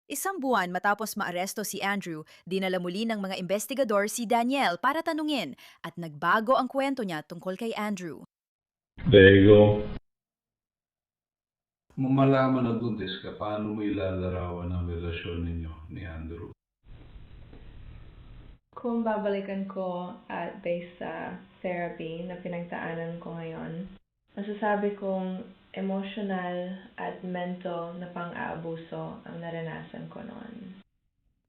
1 buwan matapos maaresto si Andrew, dinala muli ng mga investigador si Danielle para tanungin at nagbago ang kwento niya tungkol kay Andrew. Diego, kung malaman na buntis ka, paano mo ilalarawan ang relasyon ninyo ni Andrew? Kung babalikan ko at based sa therapy na pinagdaanan ko ngayon, masasabi kong emotional at mental na pang-aabuso ang naranasan ko noon.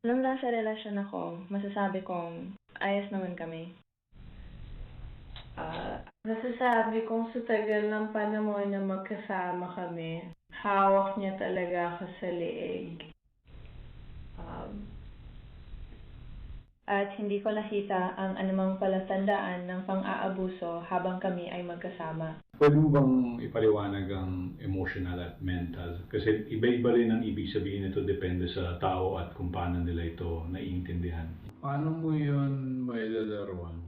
Nung nasa relasyon ako, masasabi kong ayos naman kami. Masasabi kong sa tagal ng panahon na magkasama kami, hawak niya talaga ako sa leeg. At hindi ko nakita ang anumang palatandaan ng pang-aabuso habang kami ay magkasama. Pwede mo bang ipaliwanag ang emotional at mental? Kasi iba-iba rin ang ibig sabihin nito, depende sa tao at kung paano nila ito naiintindihan. Paano mo yun mailalaruan?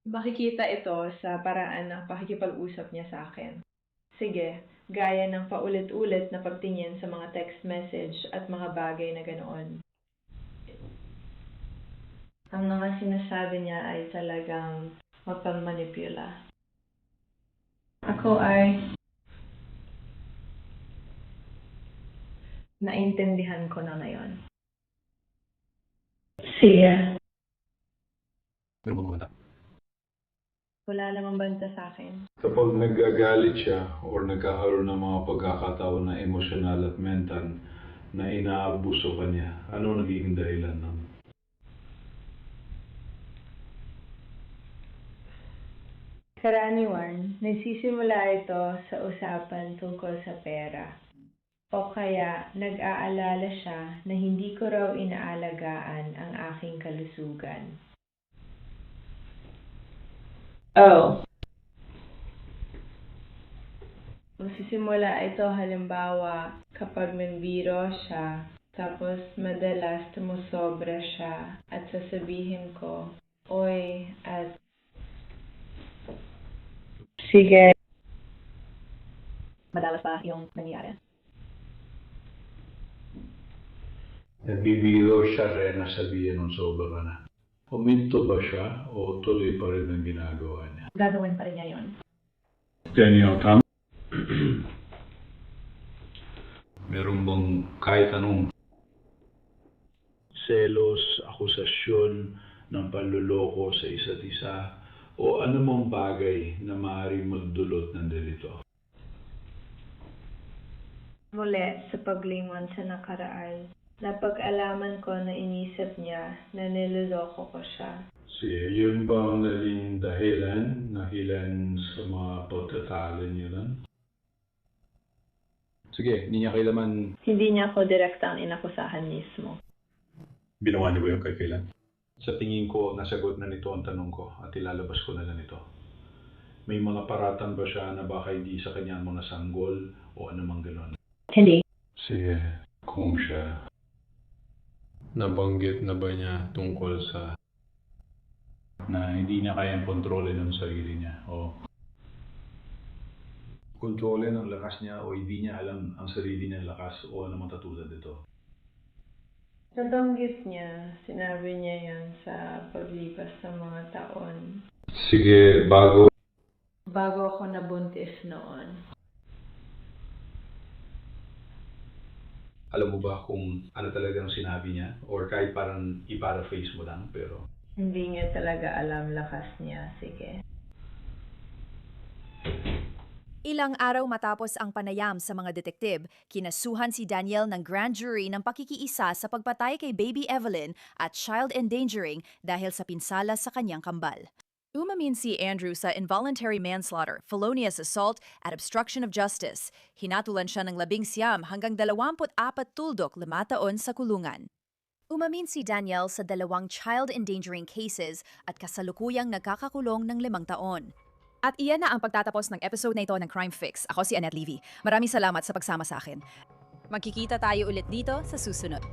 Makikita ito sa paraan ng pakikipag-usap niya sa akin. Sige, gaya ng paulit-ulit na pagtingin sa mga text message at mga bagay na ganoon. Ang mga sinasabi niya ay talagang mapagmanipula. Ako ay naintindihan ko na ngayon. Sige. Meron mo banta? Wala namang banta sa akin. Kapag nagagalit siya o nagkakaroon ng mga pagkakataon na emosyonal at mental na inaabuso ka niya, ano nagiging dahilan nun? Karaniwan, nagsisimula ito sa usapan tungkol sa pera. O kaya nag-aalala siya na hindi ko raw inaalagaan ang aking kalusugan. Oh. Magsisimula ito halimbawa kapag nagbiro siya, tapos madalas tumusobra siya at sasabihin ko, "Oy, at sige." Madalas pa yung nangyayari. Nagbibiro siya rin na sabihin ng sobra ka na. Huminto ba siya o tuloy pa rin ang ginagawa niya? Gagawin pa rin niya yun. Daniel, tama? Meron bang kahit anong selos, akusasyon ng panluloko sa isa't isa o anumang bagay na maaaring magdulot ng delito? Muli, sa paglingon sa nakaraan, napag-alaman ko na inisip niya na niloloko ko siya. Yun ba ang naging dahilan sa mga pagtatalo niyo lang? Sige, hindi niya kailaman... Hindi niya ako direktang inakusahan mismo. Binawa niyo ba yung kay kailan? Sa tingin ko, nasagot na nito ang tanong ko at ilalabas ko na lang ito. May mga paratan ba siya na baka hindi sa kanya mga sanggol o anumang gano'n? Hindi. Sige, kung siya... Nabanggit na ba niya tungkol sa... na hindi niya kayang kontrolin ang sarili niya o... kontrolin ang lakas niya o hindi niya alam ang sarili niyang lakas o anumang katulad ito? Nabanggit niya, sinabi niya yan sa paglipas ng mga taon. Sige, bago Bago ako nabuntis noon. alam mo ba kung ano talagang sinabi niya? Or kahit parang i-paraphrase mo lang, pero... Hindi niya talaga alam lakas niya. Sige. Ilang araw matapos ang panayam sa mga detektib, kinasuhan si Daniel ng grand jury ng pakikiisa sa pagpatay kay Baby Evelyn at child endangering dahil sa pinsala sa kanyang kambal. Umamin si Andrew sa involuntary manslaughter, felonious assault at obstruction of justice. Hinatulan siya ng 19 hanggang 24 tuldok 5 taon sa kulungan. Umamin si Daniel sa 2 child endangering cases at kasalukuyang nagkakakulong ng 5 taon. At iyan na ang pagtatapos ng episode na ito ng Crime Fix. Ako si Annette Levy. Maraming salamat sa pagsama sa akin. Magkikita tayo ulit dito sa susunod.